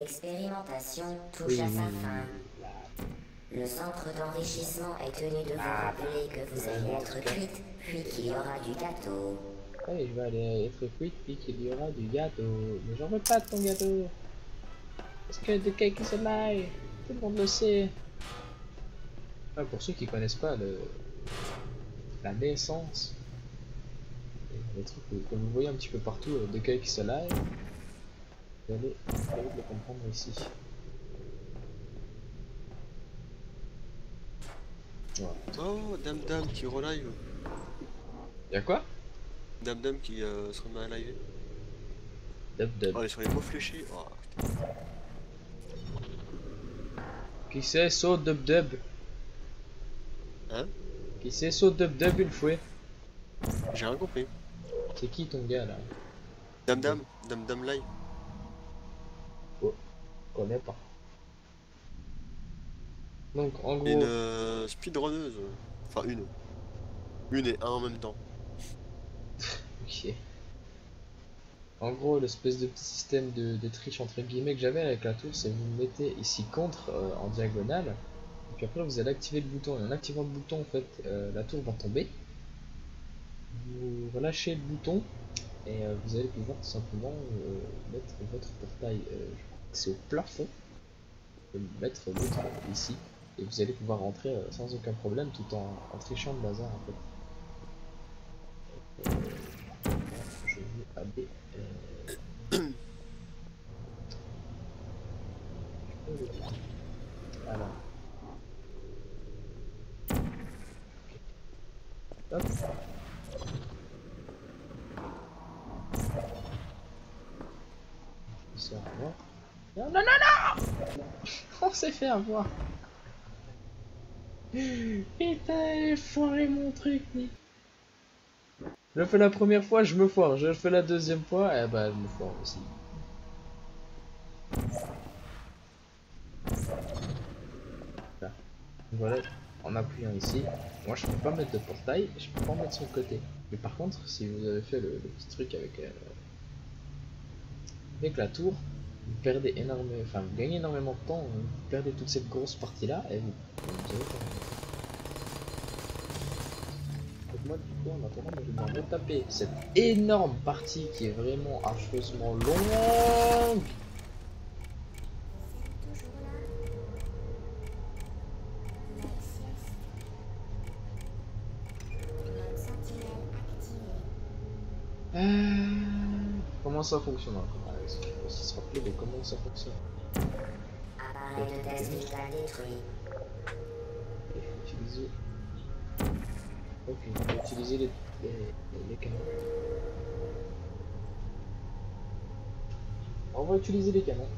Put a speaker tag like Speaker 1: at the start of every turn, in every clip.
Speaker 1: L'expérimentation touche à sa fin. Le centre d'enrichissement est tenu de vous rappeler que vous allez être cuite, puis qu'il y aura du gâteau.
Speaker 2: Oui, je vais aller être cuite puis qu'il y aura du gâteau. Mais j'en veux pas de ton gâteau. Parce que de cake is a lie. Tout le monde le sait. Ah, pour ceux qui connaissent pas la naissance, les trucs que vous voyez un petit peu partout, de cake is a lie, vous allez le comprendre ici. Voilà.
Speaker 3: Oh, Dame Dame qui relive.
Speaker 2: Y'a quoi?
Speaker 3: Dame Dame qui se remet à live.
Speaker 2: Dub dub.
Speaker 3: Oh, elle est sur les mots fléchés. Oh, putain.
Speaker 2: Qui c'est saut dub dub?
Speaker 3: Hein?
Speaker 2: Qui c'est saut dub dub une fois?
Speaker 3: J'ai rien compris.
Speaker 2: C'est qui ton gars là?
Speaker 3: Dame Dame. Dame Dame live.
Speaker 2: Oh, je connais pas. Donc en
Speaker 3: Une
Speaker 2: gros,
Speaker 3: speedrunneuse. Enfin, une. Une et un en même temps.
Speaker 2: ok. En gros, l'espèce de petit système de triche entre guillemets que j'avais avec la tour, c'est vous me mettez ici contre en diagonale, et puis après vous allez activer le bouton, et en activant le bouton, en fait, la tour va tomber. Vous relâchez le bouton, et vous allez pouvoir tout simplement mettre votre portail, je crois que c'est au plafond, et mettre l'autre ici, et vous allez pouvoir rentrer sans aucun problème tout en trichant le bazar en fait. Je vais aller. Alors, hop. On s'est fait avoir. Non, non, non, non! On s'est fait avoir. Putain, j'ai foiré mon truc. Je le fais la première fois, je me foire. Je le fais la deuxième fois, et bah je me foire aussi. Là. Voilà, en appuyant ici, moi je peux pas mettre de portail, je peux pas en mettre sur le côté. Mais par contre, si vous avez fait le petit truc avec la tour, vous perdez énormément, enfin vous gagnez énormément de temps, vous perdez toute cette grosse partie là, et vous avez pas. Donc moi du coup en attendant, je vais me retaper cette énorme partie qui est vraiment affreusement longue. Comment ça fonctionne encore? Est-ce qu'il faut aussi se rappeler de comment ça fonctionne?
Speaker 1: Appareil de test vital détruit.
Speaker 2: Il faut utiliser. Ok, il faut utiliser les canons. On va utiliser les canons.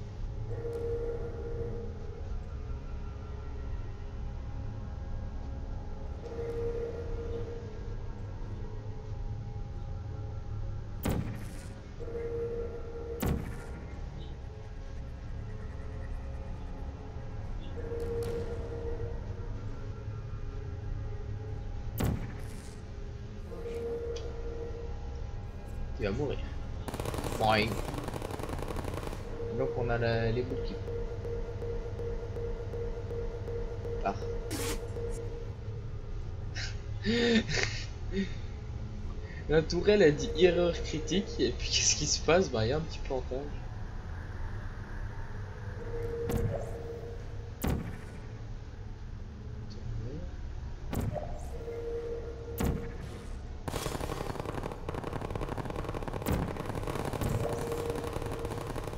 Speaker 2: Tu vas mourir. Boing. Donc on a les boules qui partent. La tourelle a dit erreur critique et puis qu'est-ce qui se passe? Bah il y a un petit plantage.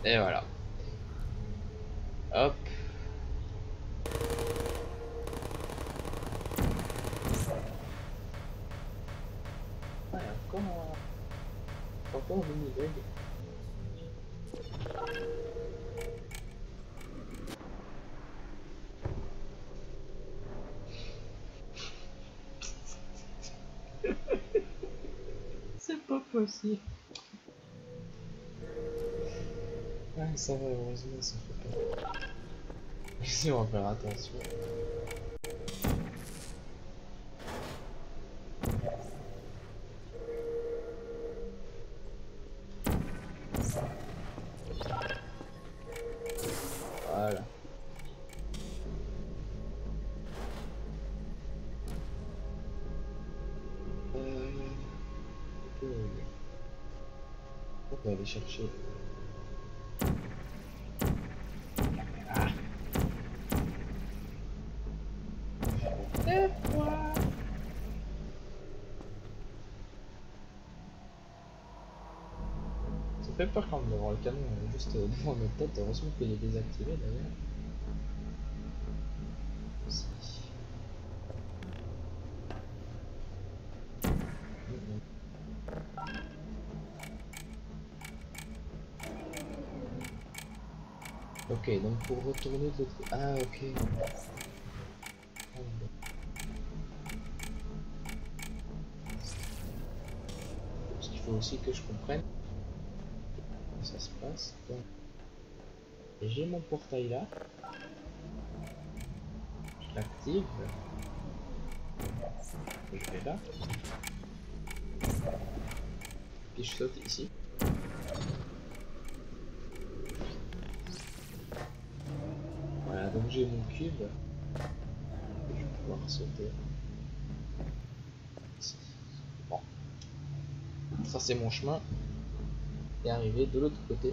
Speaker 2: Et voilà. Hop. Ah, encore un mini-bug. C'est pas possible. Ah, ça va, heureusement, ça fait pas. Si on va faire attention. Voilà. On va aller chercher. Ah. Ça fait peur quand même d'avoir le canon juste devant notre tête. Heureusement qu'il est désactivé d'ailleurs. Si. Ok, donc pour retourner de l'autre côté. Ah, ok. Parce qu'il faut aussi que je comprenne comment ça se passe. Donc, j'ai mon portail là. Je l'active. Je vais là. Puis je saute ici. Voilà, donc j'ai mon cube. Je vais pouvoir sauter. Ici. Bon. Ça c'est mon chemin. Et arriver de l'autre côté.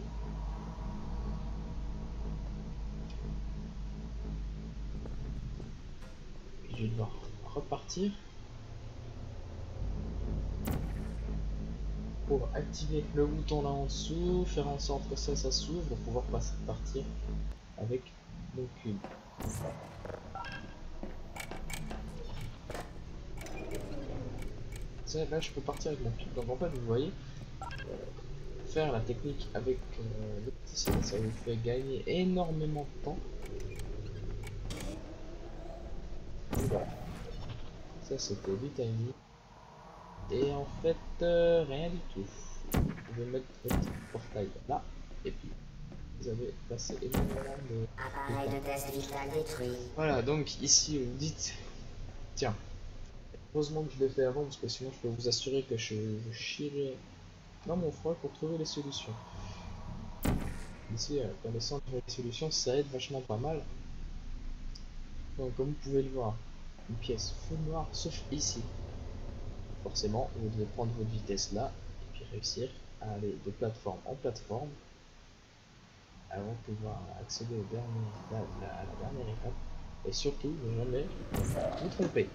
Speaker 2: Puis je vais devoir repartir. Pour activer le bouton là en dessous, faire en sorte que ça s'ouvre pour pouvoir partir avec mon cube. Ça, là je peux partir avec mon cube. Donc en fait vous voyez, faire la technique avec le petit C, ça vous fait gagner énormément de temps. Voilà. Ça c'était du timing. Et en fait rien du tout. Vous pouvez mettre votre portail là et puis vous avez passé énormément de...
Speaker 1: Appareil de test vital détruit.
Speaker 2: Voilà, donc ici vous dites, tiens, heureusement que je l'ai fait avant parce que sinon je peux vous assurer que je chierai dans mon froid pour trouver les solutions. Ici, connaissant les solutions, ça aide vachement pas mal. Donc comme vous pouvez le voir, une pièce full noire sauf ici. Forcément, vous devez prendre votre vitesse là et puis réussir à aller de plateforme en plateforme avant de pouvoir accéder au dernier, à la dernière étape. Et surtout, ne jamais vous tromper.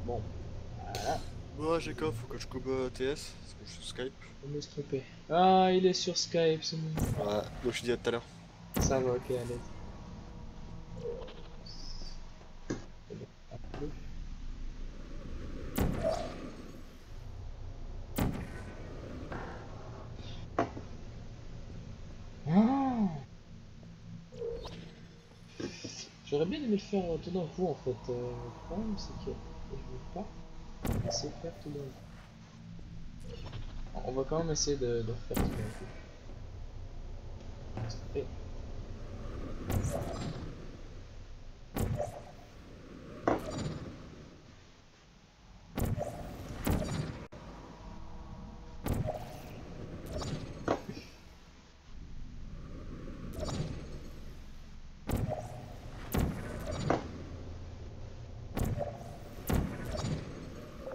Speaker 2: Bon, voilà.
Speaker 3: Moi, Jacob, faut que je coupe TS, parce que je suis sur Skype.
Speaker 2: On me se tromper. Ah, il est sur Skype, c'est bon.
Speaker 3: Ouais, donc je dis à tout à l'heure.
Speaker 2: Ça va, ok, allez. Ah, j'aurais bien aimé le faire tout d'un coup en fait. Le problème c'est que je veux pas laisser faire tout d'un coup. On va quand même essayer de faire tout d'un coup. Et...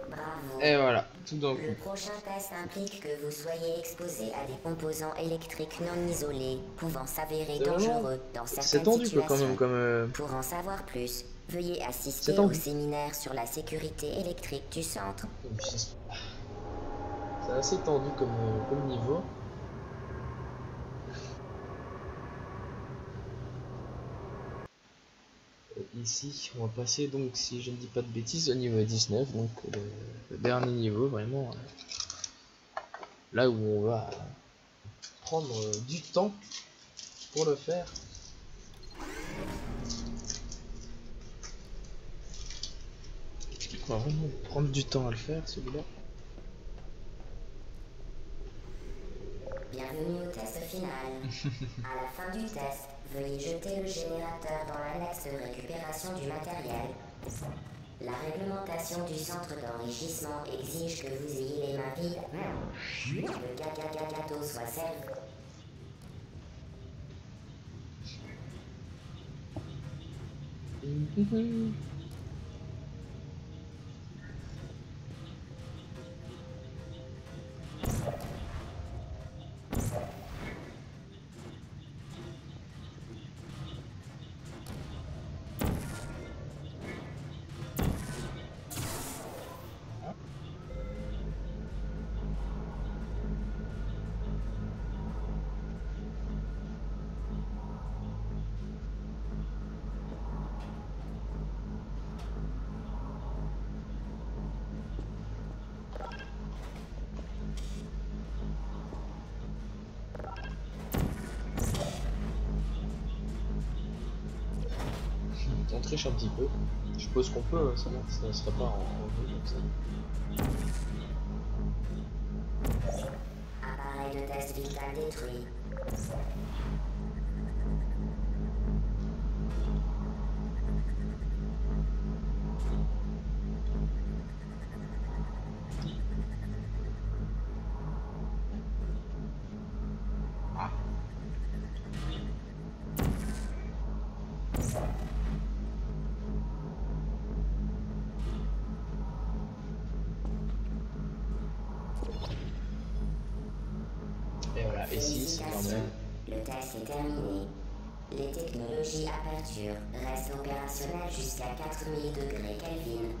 Speaker 1: Bravo.
Speaker 2: Et voilà, tout d'un
Speaker 1: Le
Speaker 2: coup.
Speaker 1: prochain test implique que vous soyez exposé à des composants électriques non isolés, pouvant s'avérer
Speaker 2: C'est vraiment-
Speaker 1: dangereux dans
Speaker 2: C'est
Speaker 1: certaines
Speaker 2: tendu quoi quand
Speaker 1: situations.
Speaker 2: même comme...
Speaker 1: Pour en savoir plus, veuillez assister
Speaker 2: C'est tendu.
Speaker 1: au séminaire sur la sécurité électrique du centre.
Speaker 2: C'est assez tendu comme niveau. Ici, on va passer donc, si je ne dis pas de bêtises, au niveau 19, donc le dernier niveau, vraiment. Là où on va prendre du temps pour le faire. On va vraiment prendre du temps à le faire, celui-là.
Speaker 1: Bienvenue au test final. À la fin du test, veuillez jeter le générateur dans l'annexe de récupération du matériel. La réglementation du centre d'enrichissement exige que vous ayez les mains vides. Le gâteau soit servi.
Speaker 2: On triche un petit peu. Je suppose qu'on peut, ça ne serait pas en jeu comme ça.
Speaker 1: Appareil de test vital détruit.
Speaker 2: Et voilà, ici c'est quand même...
Speaker 1: Le test est terminé. Les technologies Aperture restent opérationnelles jusqu'à 4000 degrés Kelvin.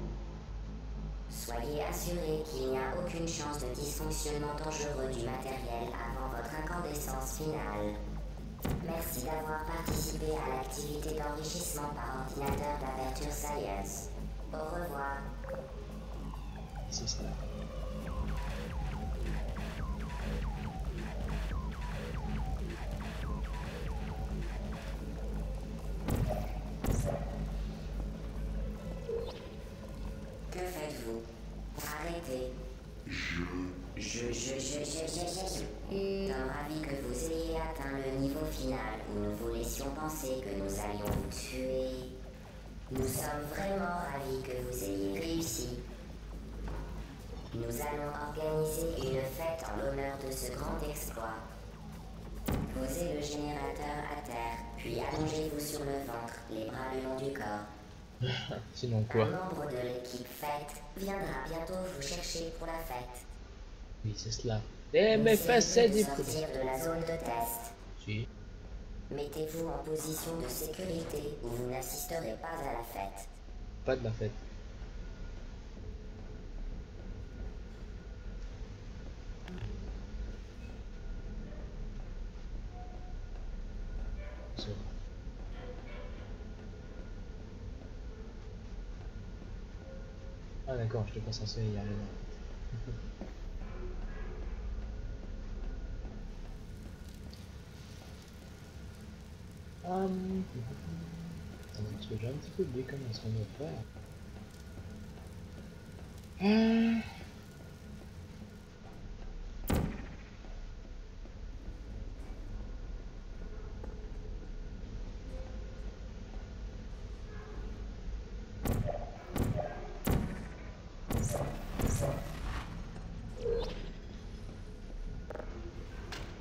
Speaker 1: Soyez assurés qu'il n'y a aucune chance de dysfonctionnement dangereux du matériel avant votre incandescence finale. Merci d'avoir participé à l'activité d'enrichissement par ordinateur d'Aperture Science. Au revoir.
Speaker 2: C'est ça.
Speaker 1: Que faites-vous? Arrêtez. Nous sommes ravis que vous ayez atteint le niveau final où nous vous laissions penser que nous allions vous tuer. Nous sommes vraiment ravis que vous ayez réussi. Nous allons organiser une fête en l'honneur de ce grand exploit. Posez le générateur à terre, puis allongez-vous sur le ventre, les bras le long du corps.
Speaker 2: Sinon quoi?
Speaker 1: Un membre de l'équipe fête viendra bientôt vous chercher pour la fête.
Speaker 2: Oui, c'est cela. Et mes fesses, c'est des
Speaker 1: sortir de la zone de test.
Speaker 2: Si.
Speaker 1: Mettez-vous en position de sécurité où vous n'assisterez pas à la fête.
Speaker 2: Pas de la fête. Ah d'accord, je n'étais pas censé y arriver. Attendez, parce que j'ai un petit peu oublié comment est-ce qu'on doit faire.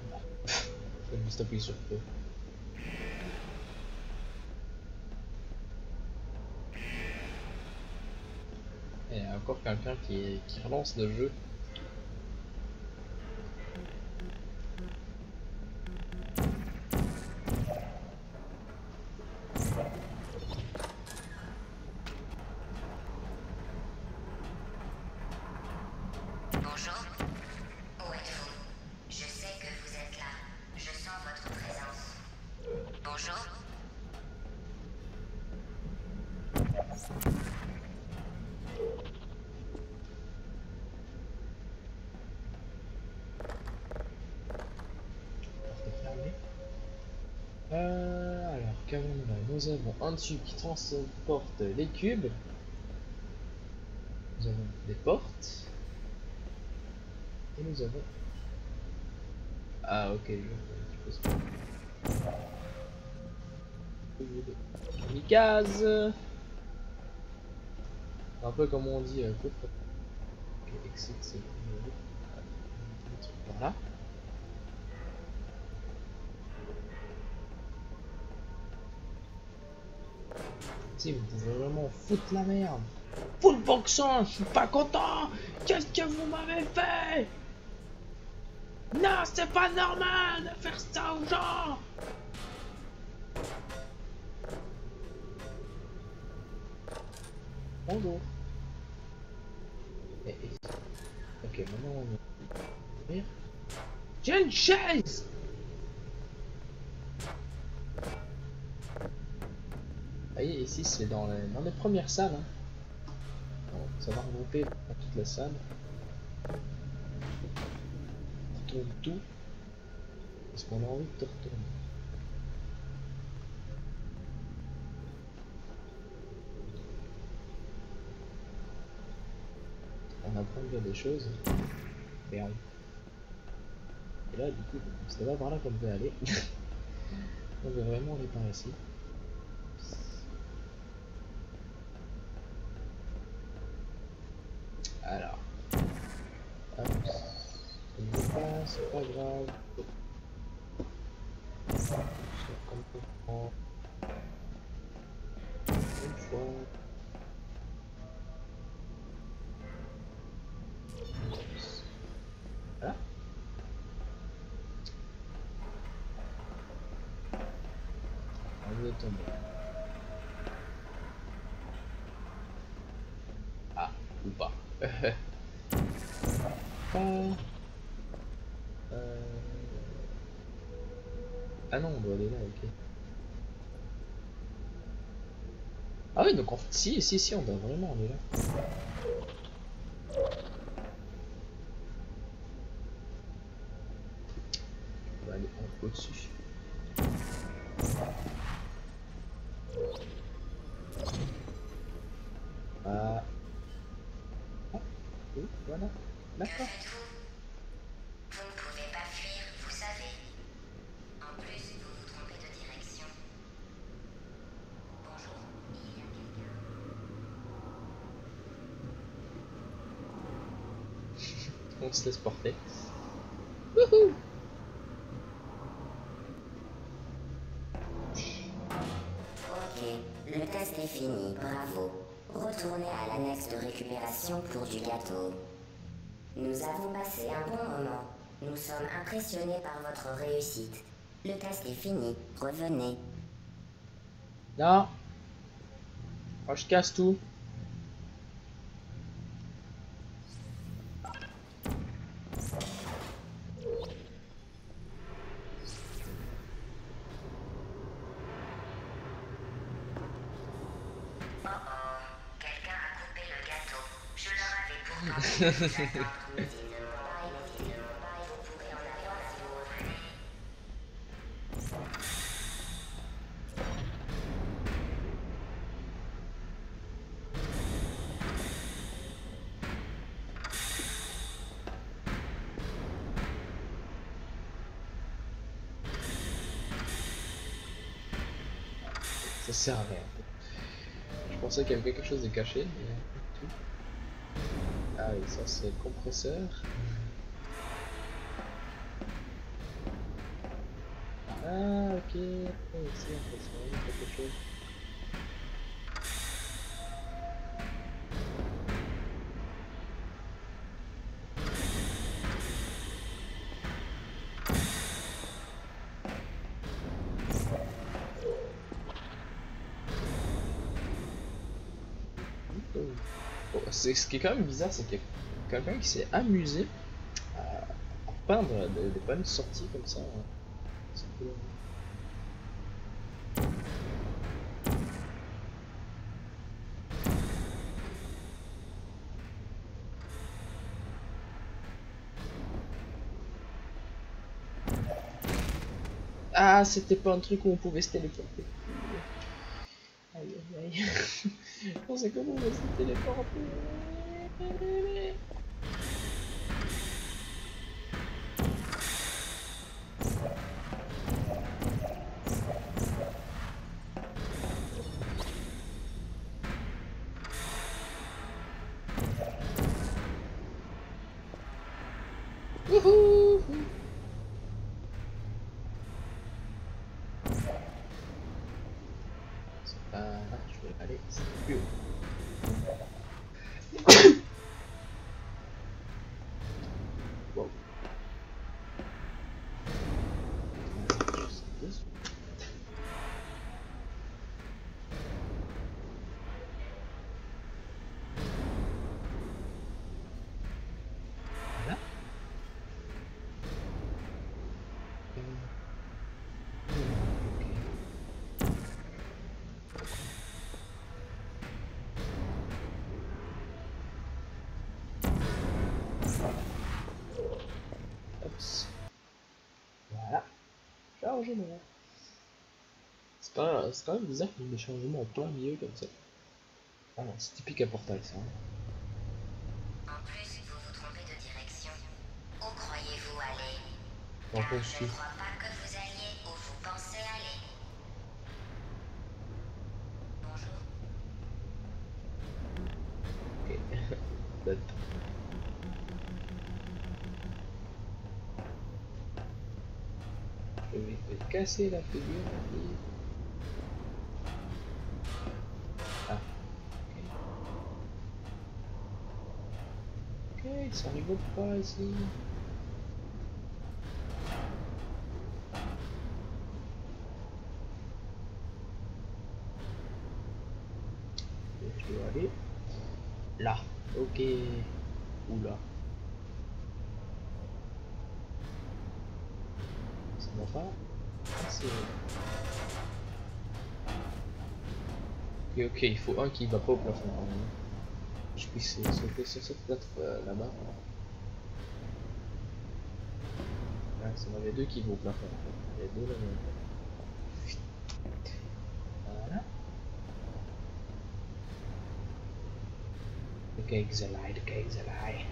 Speaker 2: Je vais juste appuyer sur feu. Et il y a encore quelqu'un qui relance le jeu.
Speaker 1: Bonjour. Où êtes-vous? Je sais que vous êtes là. Je sens votre présence. Bonjour.
Speaker 2: Porte est fermée. Alors, qu'avons-nous là? Nous avons un tube qui transporte les cubes. Nous avons des portes. Et nous avons... Ah ok, je suppose. Kamikaze. Un peu comme on dit, coffre. Ok, exit, c'est le truc par là. Si vous pouvez vraiment foutre la merde. Full boxon, je suis pas content. Qu'est-ce que vous m'avez fait? Non, c'est pas normal de faire ça aux gens. Bonjour. Ok, maintenant on est... J'ai une chaise. Vous voyez, ici c'est dans les premières salles. Hein. Donc, ça va regrouper dans toute la salle. On retourne tout. Parce qu'on a envie de te retourner. On apprend bien des choses. Merde. Et là, du coup, c'est pas par là qu'on devait aller. On veut vraiment aller par ici. Alors. Hop. C'est pas grave. Je comprends. Une fois. Voilà. On est tombé. Ah, ou pas. Ah non, on doit aller là, ok. Ah oui, donc en fait, si, on doit vraiment aller là. On va aller au-dessus. Ah. Ah, oui, voilà. D'accord.
Speaker 1: Vous ne pouvez pas fuir, vous savez. En plus, vous vous trompez de direction. Bonjour, il y a quelqu'un.
Speaker 2: On se laisse porter. Wouhou!
Speaker 1: Ok, le test est fini, bravo. Retournez à l'annexe de récupération pour du gâteau. Nous avons passé un bon moment. Nous sommes impressionnés par votre réussite. Le test est fini, revenez.
Speaker 2: Non. Oh, je casse tout.
Speaker 1: Oh oh, quelqu'un a coupé le gâteau. Je leur avais pourtant dit de vous attendre. Nous y ne pas et vous pourrez en avoir si vous revenez.
Speaker 2: Ça sert à rien. Je pensais qu'il y avait quelque chose de caché, mais pas du tout. Ah oui, ça c'est le compresseur. Ah ok, ici on peut se mettre quelque chose. Bon, ce qui est quand même bizarre, c'est qu'il y a quelqu'un qui s'est amusé à peindre des panneaux de sortie comme ça. Hein. C'est un peu... Ah, c'était pas un truc où on pouvait se téléporter. Aïe aïe aïe. Je pensais comment on va se téléporter. chargement. C'est quand même bizarre qu'il y ait des changements en plein milieu comme ça. Ah non, c'est typique un portail ça.
Speaker 1: En plus, vous vous trompez de direction. Où croyez-vous aller?
Speaker 2: En
Speaker 1: Car je
Speaker 2: plus,
Speaker 1: ne crois pas que vous alliez où vous pensez aller. Bonjour.
Speaker 2: ok. Date. Je vais te casser la figure. Ah. Ok, ça rigole pas ici. Je dois aller là. Ok. Oula. Ça va pas. C'est... Ok, il faut un qui va pas au plafond. Je puisse sauter sur cette plate là-bas. Ouais, ça en avait deux qui vont au plafond en fait. Il y a deux là. Voilà. The cake's a lie, the cake's a lie.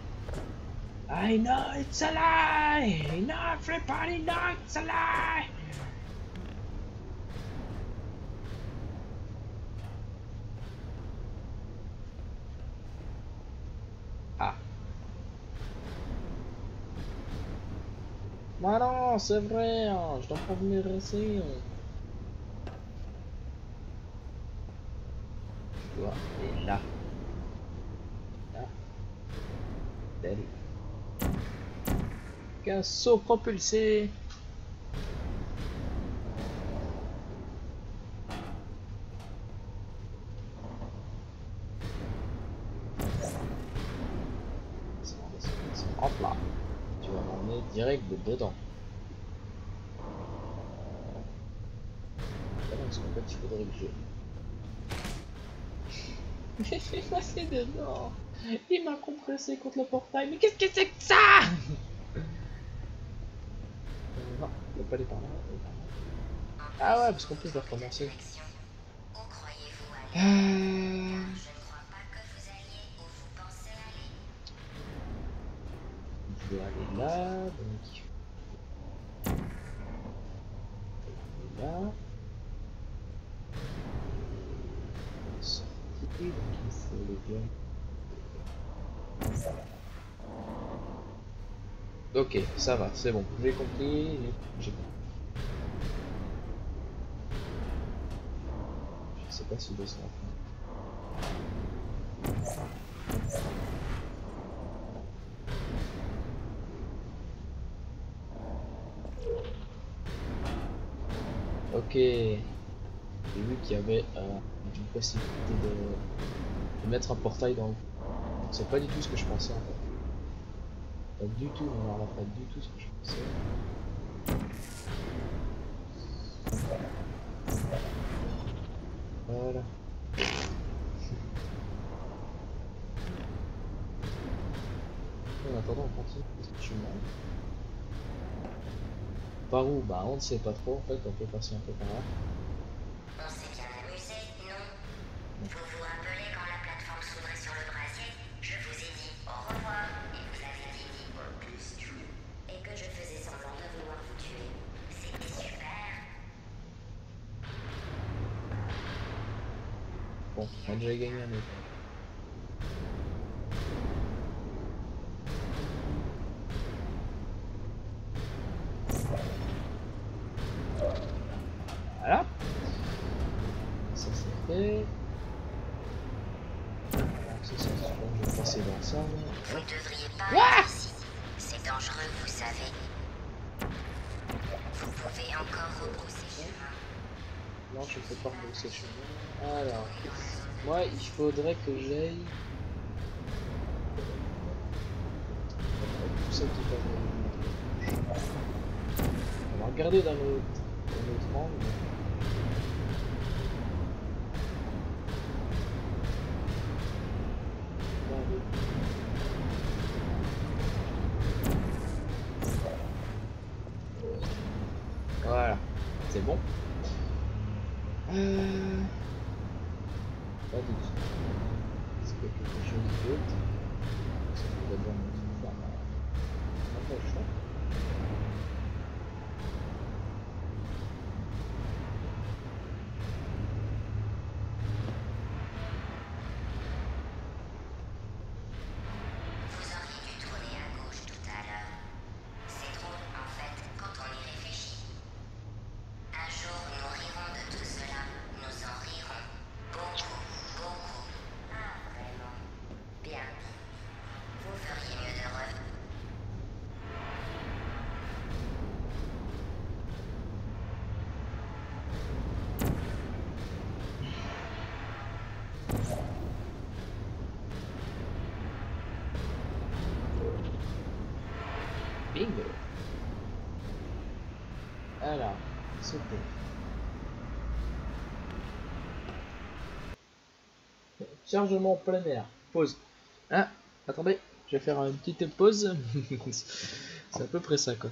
Speaker 2: I know it's a lie! I know everybody knows it's a lie! Ah. Non, non, c'est vrai, hein, je dois pas venir ici. Je dois aller là. Là. Daddy. Casseau propulsé. Hop là. Tu vas m'emmener direct dedans. Parce qu'en fait, il faudrait que je... Mais je suis passé dedans. Il m'a compressé contre le portail. Mais qu'est-ce que c'est que ça? Non, il ne faut pas aller par là. Ah ouais, parce qu'en plus, je dois recommencer.
Speaker 1: Où croyez-vous aller? Car je ne crois pas que vous alliez où vous pensez aller.
Speaker 2: Je dois aller là, donc... Là... Sortie, donc il faut le bien... Ok, ça va, c'est bon, j'ai compris, j'ai compris. Je sais pas si je descends enfin. Ok, j'ai vu qu'il y avait une possibilité de mettre un portail dans le... C'est pas du tout ce que je pensais en fait. Pas du tout, non, alors pas du tout ce que je pensais. Voilà. En attendant, on continue ce chemin. Par où? Bah on ne sait pas trop en fait, on peut passer un peu par là.
Speaker 1: On s'est bien amusé, non? Vous vous rappelez quand la plateforme s'ouvrait sur le brasier? Je vous ai dit au revoir et vous avez dit et que je faisais semblant de vouloir vous tuer. C'était super.
Speaker 2: Bon, on a déjà gagné un autre. Voilà. Ça c'est fait. Alors, ça, je vais passer dans ça.
Speaker 1: Vous ne devriez pas être ici. C'est dangereux, vous savez. Vous pouvez encore rebrousser chemin.
Speaker 2: Non, je ne peux pas repousser chemin. Alors, moi, il faudrait que j'aille. Tout ça qui va. On va regarder dans notre angle. Voilà. c'est bon. Pas du tout. Est-ce qu'il y a quelque chose d'autre? C'est d'abord une petite femme. Pas le choix.
Speaker 1: Vous auriez dû tourner à gauche tout à l'heure. C'est drôle en fait quand on y réfléchit. Un jour nous rirons de tout cela, nous en rirons. Beaucoup, beaucoup. Ah vraiment. Bien. Vous feriez mieux de revenir.
Speaker 2: Bingo. Alors, sauter. Chargement plein air. Pause. Ah, attendez, je vais faire une petite pause. C'est à peu près ça quoi.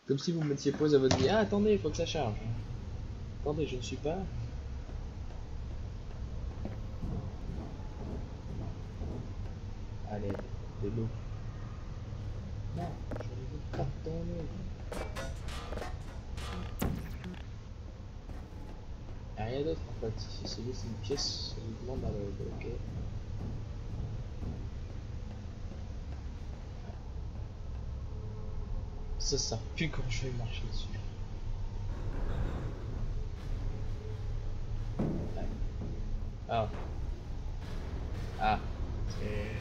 Speaker 2: Comme si vous mettiez pause à votre vie. Ah, attendez, il faut que ça charge. Attendez, je ne suis pas. Allez, de l'eau. Non, je ne veux pas dans l'eau. Y'a rien d'autre en fait. Si c'est juste une pièce, ça vous demande à l'eau. Ok. Ça pue quand je vais marcher dessus. Ouais. Ah. Ah. C'est...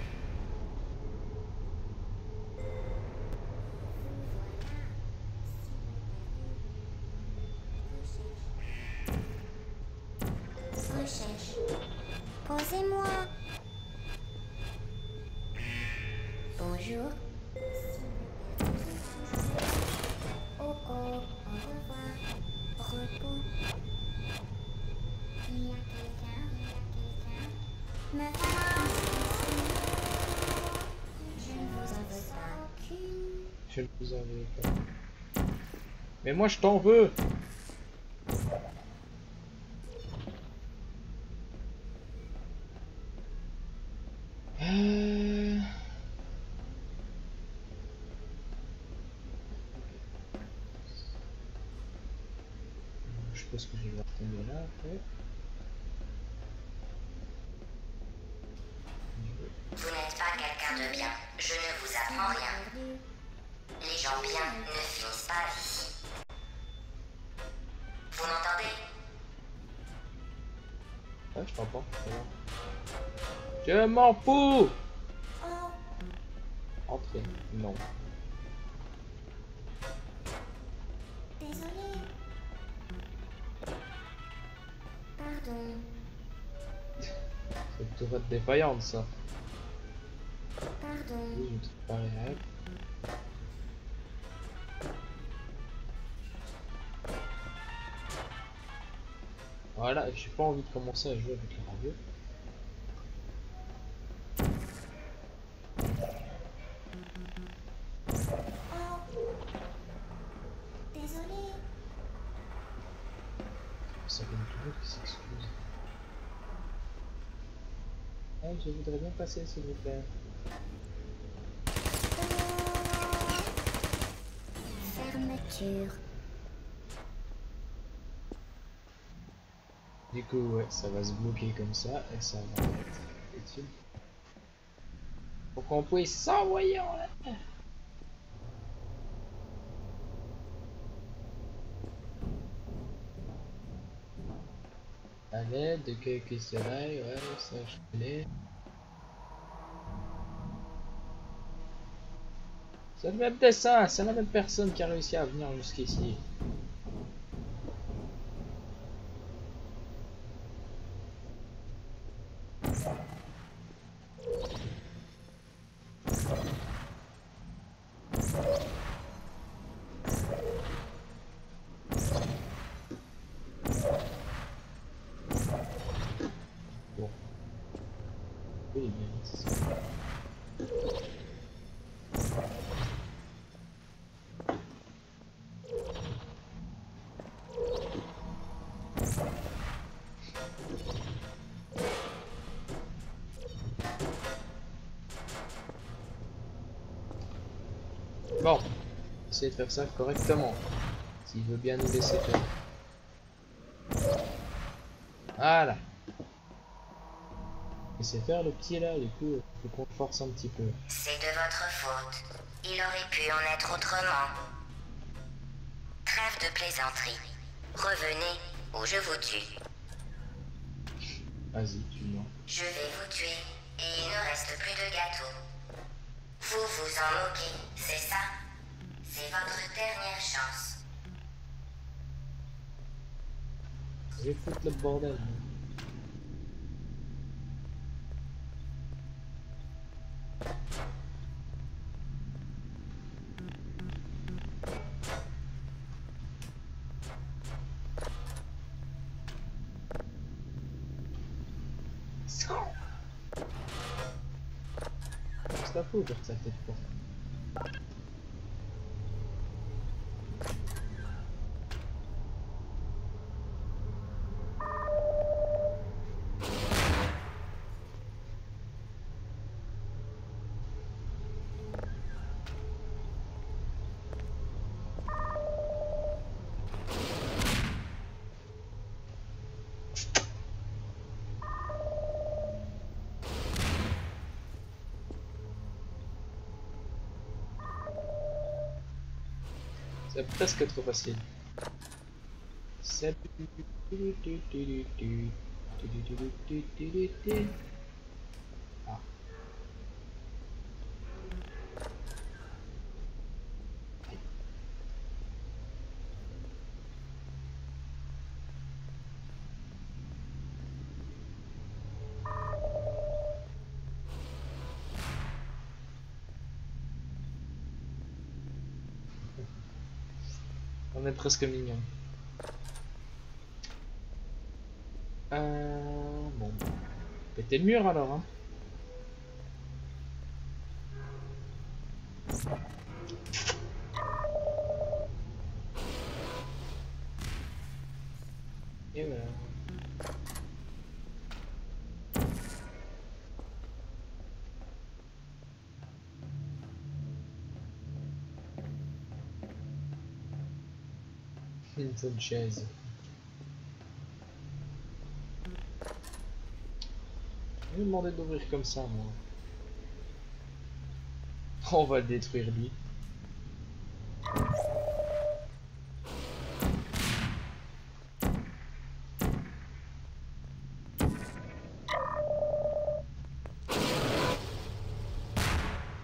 Speaker 1: Recherche. Posez-moi. Bonjour. Oh oh, au revoir. Repos. Il y a quelqu'un. Me je ne vous en veux pas aucune.
Speaker 2: Je ne vous en veux pas. Mais moi je t'en veux. Je pense que je vais retomber là après.
Speaker 1: Vous n'êtes pas quelqu'un de bien. Je ne vous apprends rien. Les gens bien ne finissent pas ici. Vous m'entendez?
Speaker 2: Ouais, je t'entends. Je m'en fous.
Speaker 1: Oh,
Speaker 2: Entrez. Non.
Speaker 1: désolé. Pardon.
Speaker 2: C'est une tourette défaillante ça.
Speaker 1: Pardon.
Speaker 2: Oui, je me trouve pas réel. Voilà, j'ai pas envie de commencer à jouer avec la radio.
Speaker 1: Oh, désolé.
Speaker 2: Ça vient toujours qui s'excuse. Oh, je voudrais bien passer s'il vous plaît.
Speaker 1: Fermeture.
Speaker 2: Du coup, ouais, ça va se bloquer comme ça et ça va être utile. Pour qu'on puisse s'envoyer en l'air. À l'aide de quelques soleils, ouais, ça je connais. C'est le même dessin, c'est la même personne qui a réussi à venir jusqu'ici. Bon. Oui, bien, c'est ça. Bon, essayez de faire ça correctement. S'il veut bien nous laisser faire. Voilà. Laissez faire le petit là, du coup, il faut qu'on le force un petit peu.
Speaker 1: C'est de votre faute. Il aurait pu en être autrement. Trêve de plaisanterie. Revenez ou je vous tue.
Speaker 2: Vas-y, tue-moi.
Speaker 1: Je vais vous tuer et il ne reste plus de gâteau. Vous vous en moquez, c'est ça? C'est votre dernière chance.
Speaker 2: Je vais foutre le bordel. C'est la faute, ça tête pas. C'est presque trop facile. Salut. Ah. On est presque mignon. Bon. Pétez le mur alors, hein. Et voilà. Une bonne chaise. Je vais demander d'ouvrir comme ça, moi. On va le détruire, lui. Pas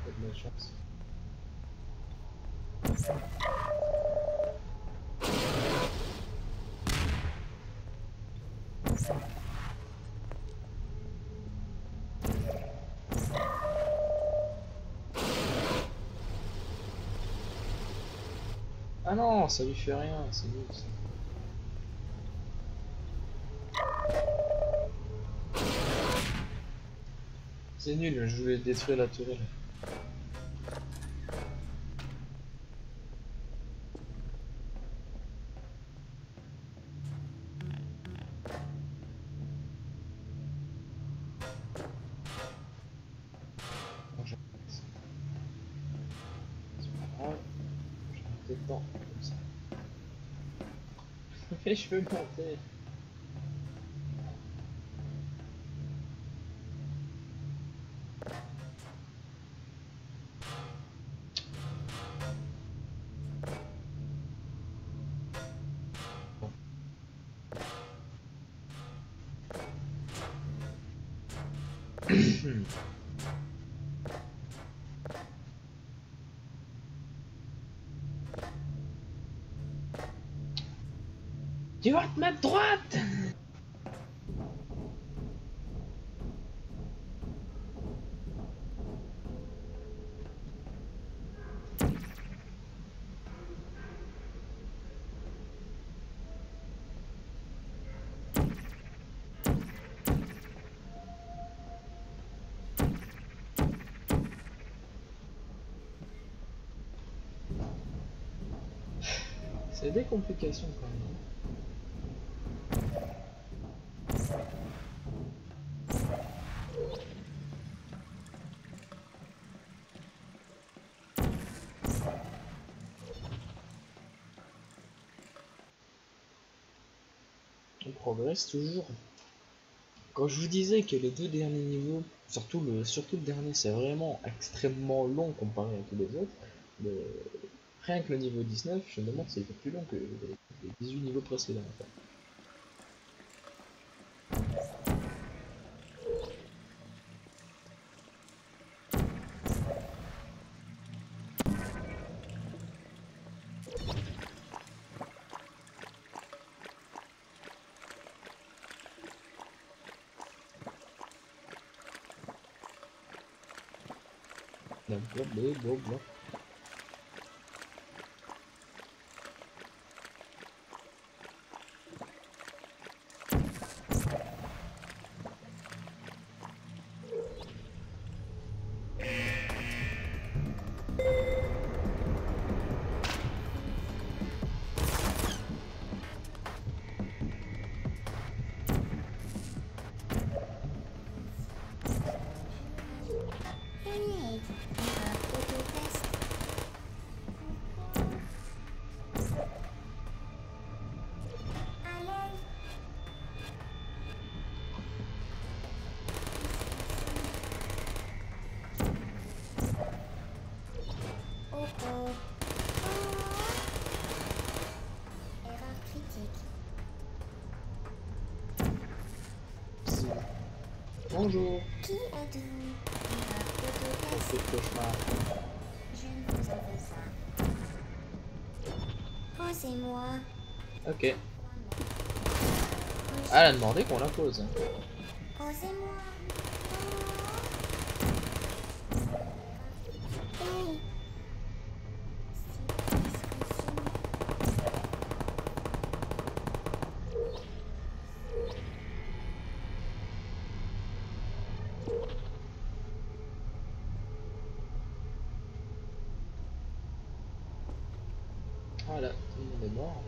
Speaker 2: de la chance. Ah non, ça lui fait rien, c'est nul ça. C'est nul, je voulais détruire la tourelle. Bon, c'est pas grave, j'ai un peu de temps comme ça. Mais je veux monter. Tu vas te mettre droite. C'est des complications quand même. On progresse toujours. Quand je vous disais que les deux derniers niveaux, surtout le dernier, c'est vraiment extrêmement long comparé à tous les autres, rien que le niveau 19, je me demande si c'est plus long que les 18 niveaux précédents. En fait. Blablabla. Bonjour.
Speaker 1: Qui êtes-vous?
Speaker 2: C'est cauchemar.
Speaker 1: Je ne vous en veux ça. Posez-moi.
Speaker 2: Ok. Ah, elle a demandé qu'on la pose.
Speaker 1: Posez-moi. Hey.
Speaker 2: Voilà, tout le monde est mort.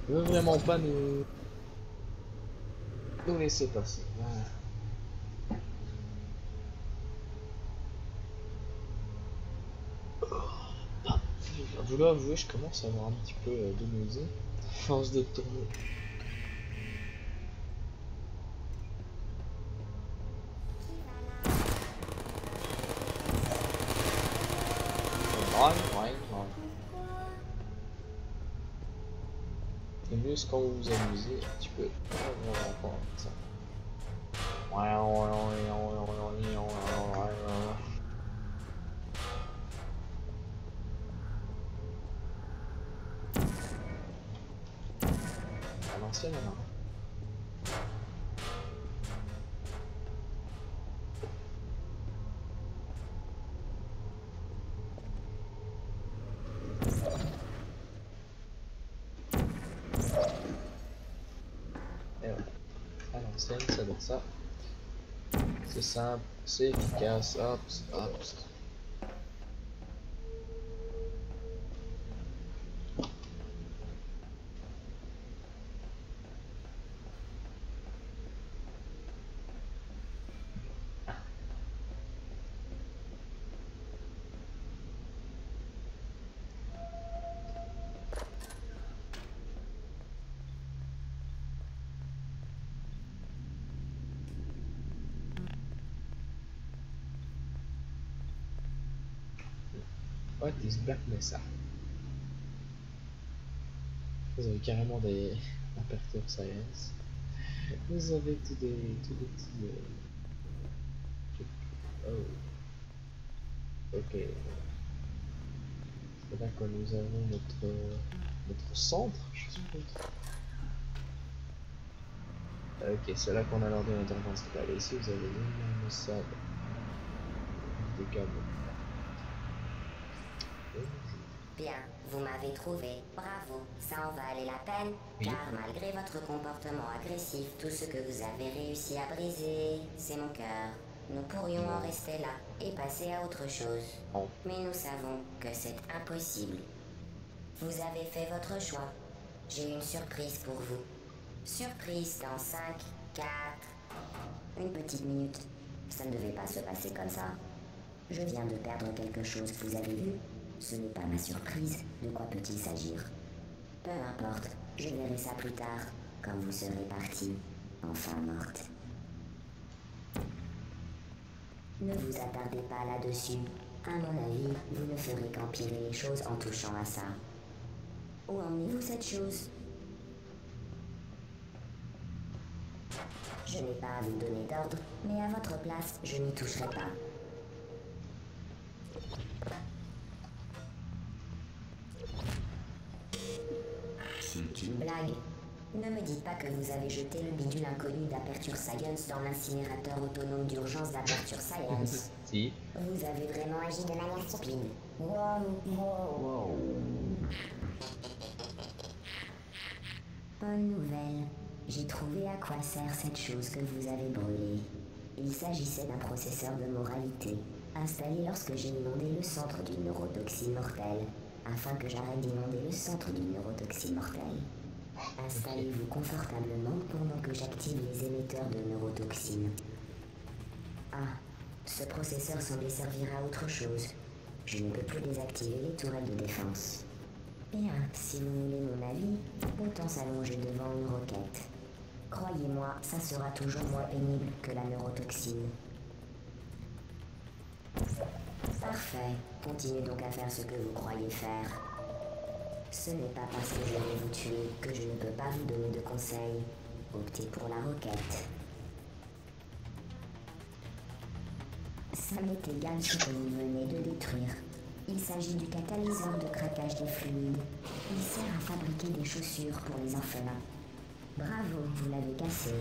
Speaker 2: Il veut vraiment pas nous laisser passer. Voilà. Je dois avouer, je commence à avoir un petit peu de nausée. Force de tourner. Ouais. C'est mieux quand vous vous amusez un petit peu. On va encore ça. À l'ancienne, hein. Et voilà. À l'ancienne, ça doit être ça. C'est simple, c'est efficace, hop. What is Black Mesa? Vous avez carrément des aperture science. Vous avez tous des petits. Oh, ok. C'est là que nous avons notre centre, je suppose. Ok, c'est là qu'on a l'ordinateur principal. Et ici, vous avez l'énorme salle des câbles.
Speaker 1: Bien, vous m'avez trouvé. Bravo, ça en valait la peine.
Speaker 2: Oui.
Speaker 1: Car malgré votre comportement agressif, tout ce que vous avez réussi à briser, c'est mon cœur. Nous pourrions en rester là et passer à autre chose.
Speaker 2: Oh.
Speaker 1: Mais nous savons que c'est impossible. Vous avez fait votre choix. J'ai une surprise pour vous. Surprise dans 5, 4... Une petite minute. Ça ne devait pas se passer comme ça. Je viens de perdre quelque chose, vous avez vu? Ce n'est pas ma surprise. De quoi peut-il s'agir? Peu importe, je verrai ça plus tard, quand vous serez partie, enfin morte. Ne vous attardez pas là-dessus. À mon avis, vous ne ferez qu'empirer les choses en touchant à ça. Où emmenez-vous cette chose? Je n'ai pas à vous donner d'ordre, mais à votre place, je n'y toucherai pas.
Speaker 4: C'est une
Speaker 1: Blague. Ne me dites pas que vous avez jeté le bidule inconnu d'Aperture Science dans l'incinérateur autonome d'urgence d'Aperture Science.
Speaker 2: Si.
Speaker 1: Vous avez vraiment agi de manière stupide. Bonne nouvelle. J'ai trouvé à quoi sert cette chose que vous avez brûlée. Il s'agissait d'un processeur de moralité, installé lorsque j'ai inondé le centre d'une neurotoxine mortelle, afin que j'arrête d'inonder le centre d'une neurotoxine mortelle. Installez-vous confortablement pendant que j'active les émetteurs de neurotoxines. Ah, ce processeur semblait servir à autre chose. Je ne peux plus désactiver les tourelles de défense. Bien, si vous voulez mon avis, autant s'allonger devant une roquette. Croyez-moi, ça sera toujours moins pénible que la neurotoxine. Parfait. Continuez donc à faire ce que vous croyez faire. Ce n'est pas parce que je vais vous tuer que je ne peux pas vous donner de conseils. Optez pour la roquette. Ça m'est égal ce que vous venez de détruire. Il s'agit du catalyseur de craquage des fluides. Il sert à fabriquer des chaussures pour les orphelins. Bravo, vous l'avez cassé.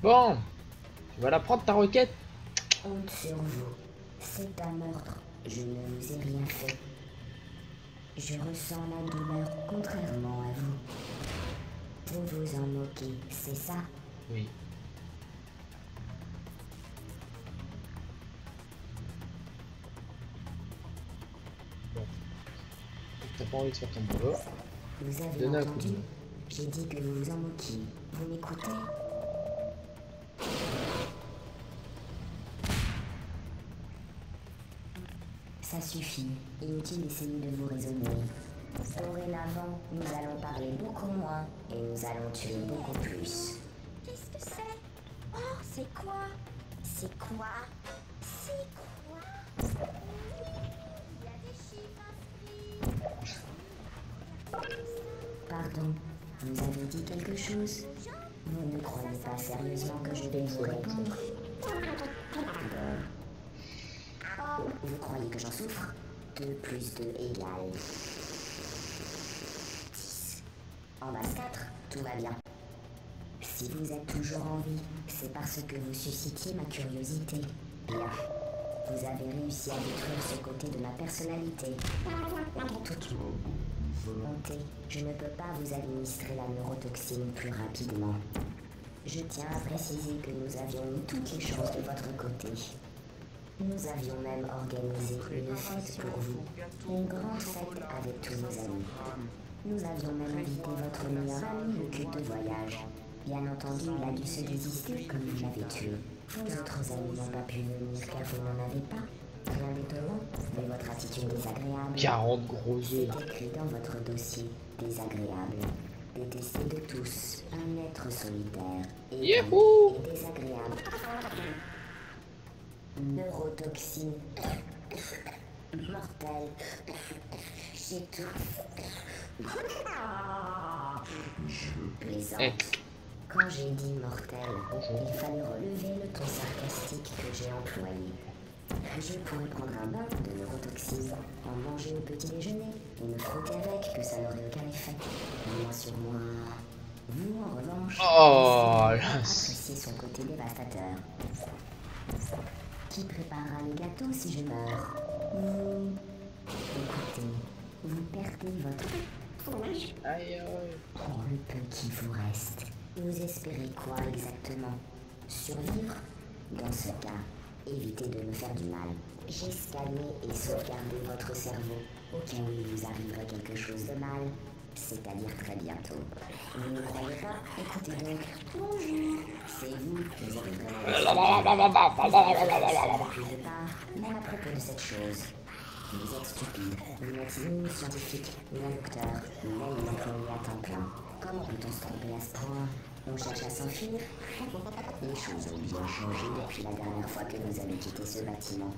Speaker 2: Bon, tu vas la prendre ta roquette.
Speaker 1: Honte sur vous. C'est un meurtre. Je ne vous ai rien fait. Je ressens la douleur contrairement à vous. Vous vous en moquez, c'est ça?
Speaker 2: Oui. Bon. T'as pas envie de faire ton boulot.
Speaker 1: Vous avez
Speaker 2: Donne un coup de
Speaker 1: entendu?
Speaker 2: main.
Speaker 1: J'ai dit que vous vous en moquiez. Vous m'écoutez? Ça suffit. Inutile d'essayer de vous raisonner. Dorénavant, nous allons parler beaucoup moins et nous allons tuer beaucoup plus. Qu'est-ce que c'est? Oh, c'est quoi? C'est quoi? C'est quoi? Il y a des chiffres inscrits. Pardon, vous avez dit quelque chose? Vous ne croyez pas sérieusement que je vais vous répondre? Vous croyez que j'en souffre? 2 plus 2 égale 10. En base 4, tout va bien. Si vous êtes toujours en vie, c'est parce que vous suscitiez ma curiosité. Bien. Vous avez réussi à détruire ce côté de ma personnalité. Toute volonté, je ne peux pas vous administrer la neurotoxine plus rapidement. Je tiens à préciser que nous avions mis toutes les chances de votre côté. Nous avions même organisé une fête pour vous, une grande fête avec tous nos amis. Nous avions même invité votre meilleur ami, le cul de voyage. Bien entendu, il a dû se désister comme vous l'avez tué. Vos autres amis n'ont pas pu venir car vous n'en avez pas. Rien d'étonnant, mais votre attitude désagréable.
Speaker 2: 40 gros œufs.
Speaker 1: C'est écrit dans votre dossier, désagréable. Détesté de tous, un être solitaire et
Speaker 2: Youhou!
Speaker 1: désagréable. Neurotoxine mortelle. J'étouffe. Plaisante.
Speaker 2: Eh.
Speaker 1: Quand j'ai dit mortel,
Speaker 2: Bonjour.
Speaker 1: il fallait relever le ton sarcastique que j'ai employé. Je pourrais prendre un bain de neurotoxine, en manger au petit déjeuner et me frotter avec, que ça n'aurait aucun effet. Moins sur moi. Vous, en revanche,
Speaker 2: Oh
Speaker 1: vous
Speaker 2: là.
Speaker 1: appréciez son côté dévastateur. Qui préparera les gâteaux si je meurs? Écoutez, vous perdez votre
Speaker 2: Aïe aïe.
Speaker 1: le peu qui vous reste. Vous espérez quoi exactement? Survivre? Dans ce cas, évitez de me faire du mal. J'ai scanné et sauvegardé votre cerveau au cas où il vous arriverait quelque chose de mal, c'est-à-dire très bientôt. Vous ne croyez pas? Écoutez donc. Bonjour. C'est vous, vous avez vraiment plus de part, même à propos de cette chose. Vous êtes stupide, vous n'êtes ni scientifique, ni un docteur, ni même un employé à temps plein. Comment peut-on se tromper à ce point? On cherche à s'enfuir? Les choses ont bien changé depuis la dernière fois que nous avons quitté ce bâtiment.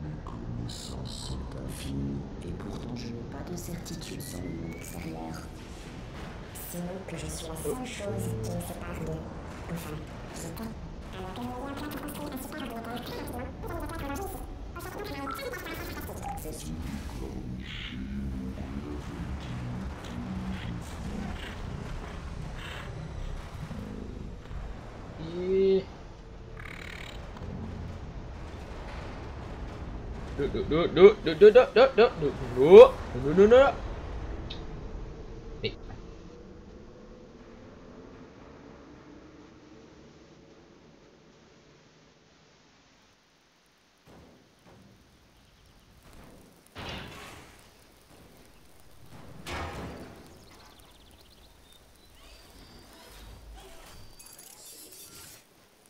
Speaker 4: Mes connaissances sont
Speaker 1: Infini, et pourtant je n'ai pas de certitude sur le monde extérieur. Sinon que je suis la seule chose qui me sépare de... Enfin, je pense. Alors que nous avons pour construire un super ordinateur c'est
Speaker 2: Et... Non. Mais...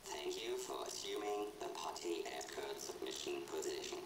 Speaker 5: Thank you for assuming the party escort submission position.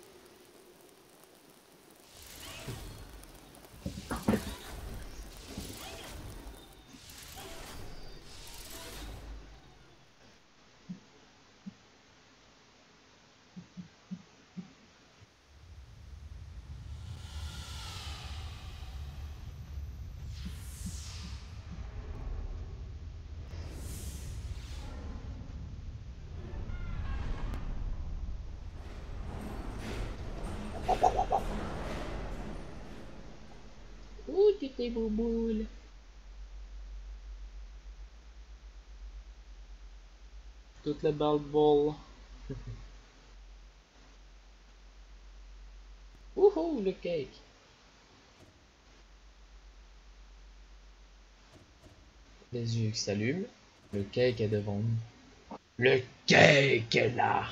Speaker 2: Ouh, tu t'es bouboule. Toute la balle ball. Wouhou, le cake. Les yeux qui s'allument. Le cake est devant nous. Le cake est là.